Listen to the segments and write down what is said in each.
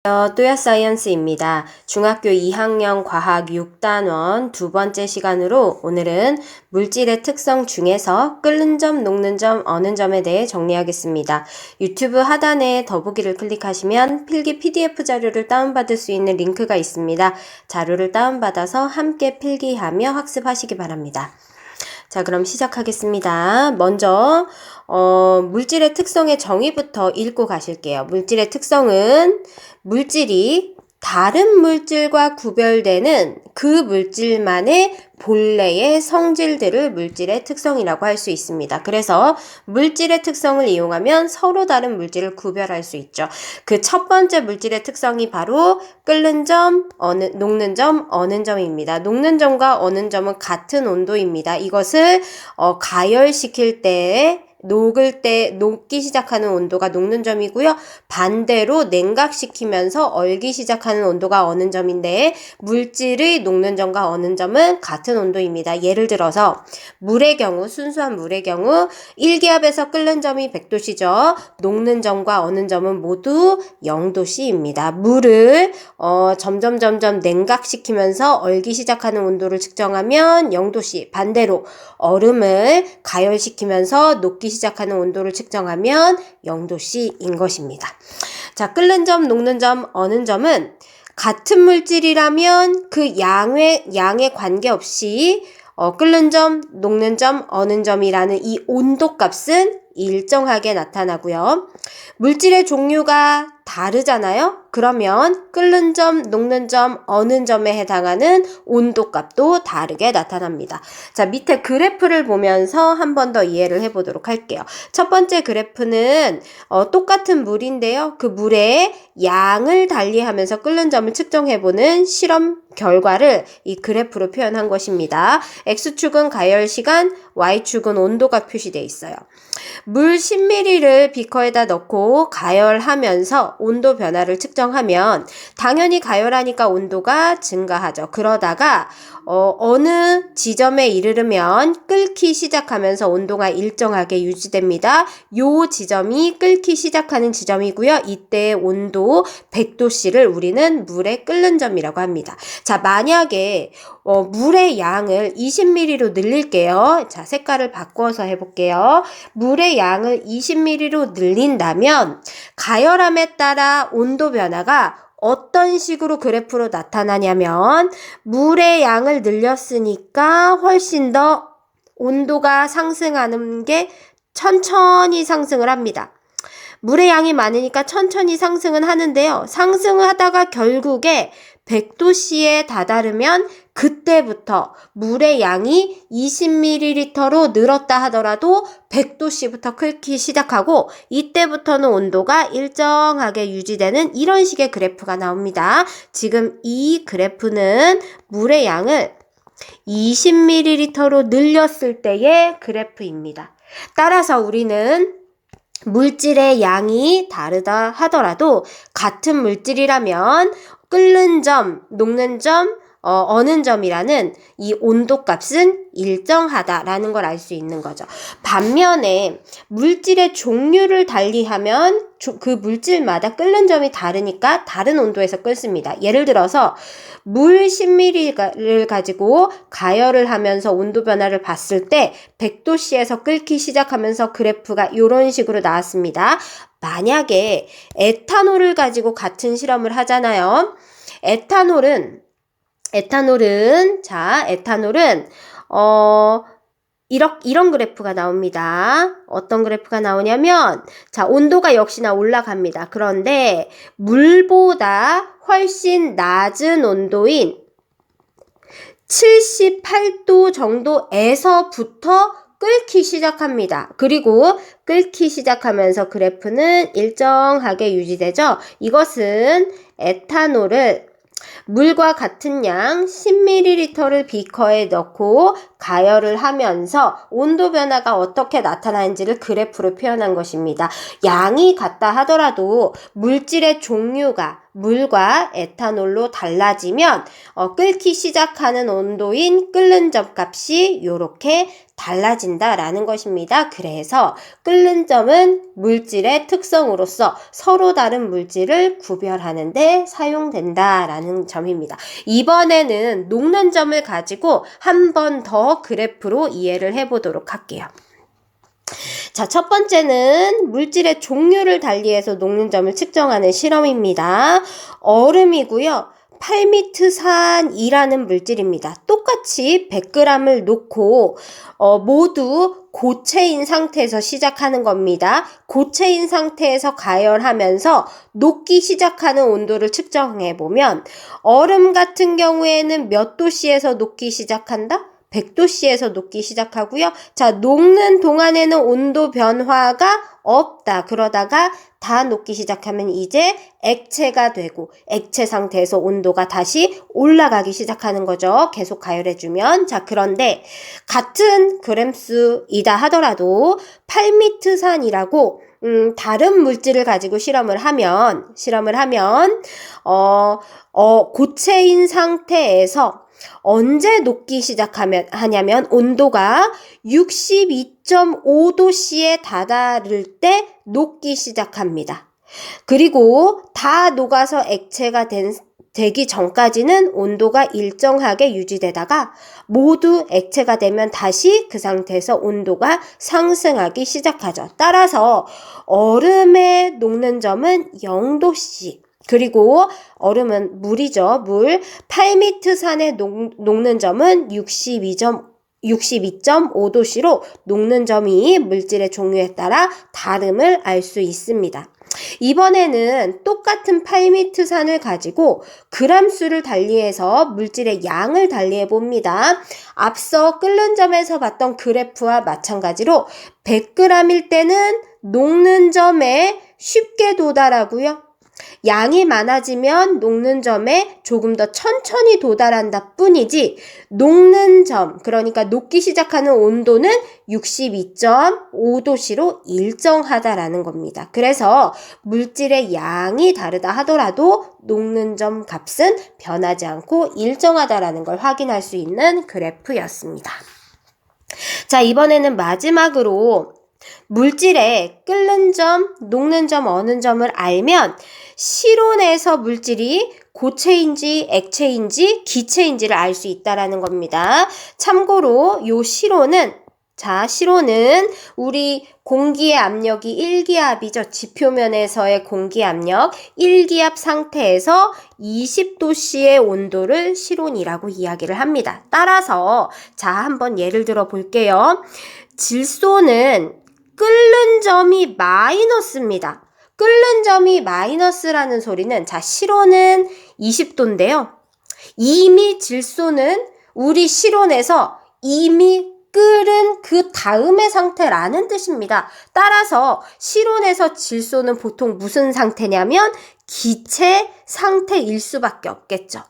또야사이언스입니다. 중학교 2학년 과학 6단원 두 번째 시간으로 오늘은 물질의 특성 중에서 끓는 점, 녹는 점, 어는 점에 대해 정리하겠습니다. 유튜브 하단에 더보기를 클릭하시면 필기 PDF 자료를 다운받을 수 있는 링크가 있습니다. 자료를 다운받아서 함께 필기하며 학습하시기 바랍니다. 자, 그럼 시작하겠습니다. 먼저 물질의 특성의 정의부터 읽고 가실게요. 물질의 특성은 물질이 다른 물질과 구별되는 그 물질만의 본래의 성질들을 물질의 특성이라고 할 수 있습니다. 그래서 물질의 특성을 이용하면 서로 다른 물질을 구별할 수 있죠. 그 첫 번째 물질의 특성이 바로 끓는 점, 녹는 점, 어는 점입니다. 녹는 점과 어는 점은 같은 온도입니다. 이것을 가열시킬 때 녹기 시작하는 온도가 녹는 점이고요. 반대로 냉각시키면서 얼기 시작하는 온도가 어는 점인데 물질의 녹는 점과 어는 점은 같은 온도입니다. 예를 들어서 물의 경우, 순수한 물의 경우 1기압에서 끓는 점이 100도씨죠. 녹는 점과 어는 점은 모두 0도씨입니다. 물을 점점 냉각시키면서 얼기 시작하는 온도를 측정하면 0도씨, 반대로 얼음을 가열시키면서 녹기 시작하는 온도를 측정하면 0도씨인 것입니다. 자, 끓는 점, 녹는 점, 어는 점은 같은 물질이라면 그 양에 관계없이 끓는 점, 녹는 점, 어는 점이라는 이 온도값은 일정하게 나타나고요. 물질의 종류가 다르잖아요. 그러면 끓는 점, 녹는 점, 어는 점에 해당하는 온도값도 다르게 나타납니다. 자, 밑에 그래프를 보면서 한 번 더 이해를 해보도록 할게요. 첫 번째 그래프는 똑같은 물인데요. 그 물의 양을 달리하면서 끓는 점을 측정해보는 실험 결과를 이 그래프로 표현한 것입니다. X축은 가열 시간, Y축은 온도가 표시되어 있어요. 물 10ml를 비커에다 넣고 가열하면서 온도 변화를 측정하면 당연히 가열하니까 온도가 증가하죠. 그러다가 어느 지점에 이르르면 끓기 시작하면서 온도가 일정하게 유지됩니다. 요 지점이 끓기 시작하는 지점이고요. 이때의 온도 100도씨를 우리는 물의 끓는 점이라고 합니다. 자, 만약에 물의 양을 20ml로 늘릴게요. 자, 색깔을 바꿔서 해볼게요. 물의 양을 20ml로 늘린다면 가열함에 따라 온도 변화가 어떤 식으로 그래프로 나타나냐면 물의 양을 늘렸으니까 훨씬 더 온도가 상승하는 게 천천히 상승을 합니다. 물의 양이 많으니까 천천히 상승은 하는데요. 상승을 하다가 결국에 100도씨에 다다르면 그때부터 물의 양이 20ml로 늘었다 하더라도 100도씨부터 끓기 시작하고 이때부터는 온도가 일정하게 유지되는 이런 식의 그래프가 나옵니다. 지금 이 그래프는 물의 양을 20ml로 늘렸을 때의 그래프입니다. 따라서 우리는 물질의 양이 다르다 하더라도 같은 물질이라면 끓는 점, 녹는 점, 어는 점이라는 이 온도값은 일정하다라는 걸 알 수 있는 거죠. 반면에 물질의 종류를 달리하면 그 물질마다 끓는 점이 다르니까 다른 온도에서 끓습니다. 예를 들어서 물 10ml를 가지고 가열을 하면서 온도 변화를 봤을 때 100도씨에서 끓기 시작하면서 그래프가 이런 식으로 나왔습니다. 만약에 에탄올을 가지고 같은 실험을 하잖아요. 에탄올은 이런 그래프가 나옵니다. 어떤 그래프가 나오냐면, 자, 온도가 역시나 올라갑니다. 그런데 물보다 훨씬 낮은 온도인 78도 정도에서부터 끓기 시작합니다. 그리고 끓기 시작하면서 그래프는 일정하게 유지되죠. 이것은 에탄올을 물과 같은 양 10ml를 비커에 넣고 가열을 하면서 온도 변화가 어떻게 나타나는지를 그래프로 표현한 것입니다. 양이 같다 하더라도 물질의 종류가 물과 에탄올로 달라지면 끓기 시작하는 온도인 끓는 점 값이 이렇게 달라진다라는 것입니다. 그래서 끓는 점은 물질의 특성으로서 서로 다른 물질을 구별하는 데 사용된다라는 점입니다. 이번에는 녹는 점을 가지고 한 번 더 그래프로 이해를 해보도록 할게요. 자, 첫 번째는 물질의 종류를 달리해서 녹는 점을 측정하는 실험입니다. 얼음이고요. 팔미트산이라는 물질입니다. 똑같이 100g을 놓고 모두 고체인 상태에서 시작하는 겁니다. 고체인 상태에서 가열하면서 녹기 시작하는 온도를 측정해 보면 얼음 같은 경우에는 몇 도씨에서 녹기 시작한다? 100도씨에서 녹기 시작하고요. 자, 녹는 동안에는 온도 변화가 없다. 그러다가 다 녹기 시작하면 이제 액체가 되고 액체 상태에서 온도가 다시 올라가기 시작하는 거죠. 계속 가열해주면. 자, 그런데 같은 그램수이다 하더라도 팔미트산이라고 다른 물질을 가지고 실험을 하면 고체인 상태에서 언제 녹기 하냐면 온도가 62.5도씨에 다다를 때 녹기 시작합니다. 그리고 다 녹아서 액체가 되기 전까지는 온도가 일정하게 유지되다가 모두 액체가 되면 다시 그 상태에서 온도가 상승하기 시작하죠. 따라서 얼음의 녹는 점은 0도씨. 그리고 얼음은 물이죠. 물. 팔미트산의 녹는 점은 62.5도씨로 녹는 점이 물질의 종류에 따라 다름을 알 수 있습니다. 이번에는 똑같은 팔미트산을 가지고 그람수를 달리해서 물질의 양을 달리해 봅니다. 앞서 끓는 점에서 봤던 그래프와 마찬가지로 100g일 때는 녹는 점에 쉽게 도달하고요. 양이 많아지면 녹는 점에 조금 더 천천히 도달한다 뿐이지 녹는 점, 그러니까 녹기 시작하는 온도는 62.5도씨로 일정하다라는 겁니다. 그래서 물질의 양이 다르다 하더라도 녹는 점 값은 변하지 않고 일정하다라는 걸 확인할 수 있는 그래프였습니다. 자, 이번에는 마지막으로 물질의 끓는 점, 녹는 점, 어는 점을 알면 실온에서 물질이 고체인지 액체인지 기체인지를 알 수 있다라는 겁니다. 참고로 요 실온은 우리 공기의 압력이 1기압이죠. 지표면에서의 공기 압력 1기압 상태에서 20도씨의 온도를 실온이라고 이야기를 합니다. 따라서 한번 예를 들어 볼게요. 질소는 끓는 점이 마이너스입니다. 끓는 점이 마이너스라는 소리는 실온은 20도인데요. 이미 질소는 우리 실온에서 이미 끓은 그 다음의 상태라는 뜻입니다. 따라서 실온에서 질소는 보통 무슨 상태냐면 기체 상태일 수밖에 없겠죠.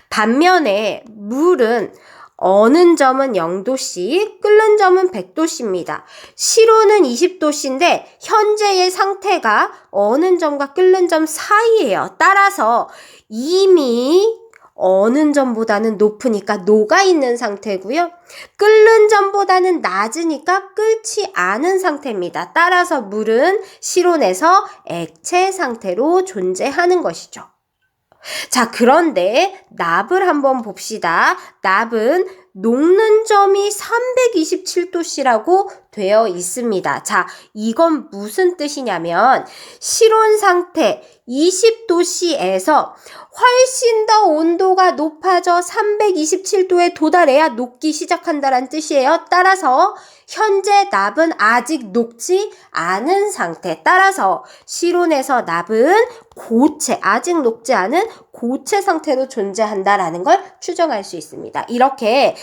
반면에 물은 어는 점은 0도씨, 끓는 점은 100도씨입니다. 실온은 20도씨인데 현재의 상태가 어는 점과 끓는 점 사이예요. 따라서 이미 어는 점보다는 높으니까 녹아있는 상태고요. 끓는 점보다는 낮으니까 끓지 않은 상태입니다. 따라서 물은 실온에서 액체 상태로 존재하는 것이죠. 자, 그런데 납을 한번 봅시다. 납은 녹는 점이 327도씨라고 되어 있습니다. 자, 이건 무슨 뜻이냐면 실온 상태 20도씨에서 훨씬 더 온도가 높아져 327도에 도달해야 녹기 시작한다는 뜻이에요. 따라서 현재 납은 아직 녹지 않은 상태. 따라서 실온에서 납은 아직 녹지 않은 고체 상태로 존재한다라는 걸 추정할 수 있습니다. 이렇게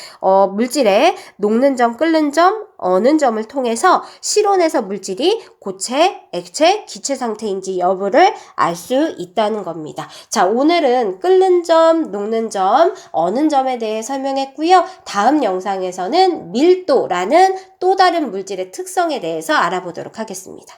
물질의 녹는 점, 끓는 점, 어는 점을 통해서 실온에서 물질이 고체, 액체, 기체 상태인지 여부를 알 수 있다는 겁니다. 자, 오늘은 끓는 점, 녹는 점, 어는 점에 대해 설명했고요. 다음 영상에서는 밀도라는 또 다른 물질의 특성에 대해서 알아보도록 하겠습니다.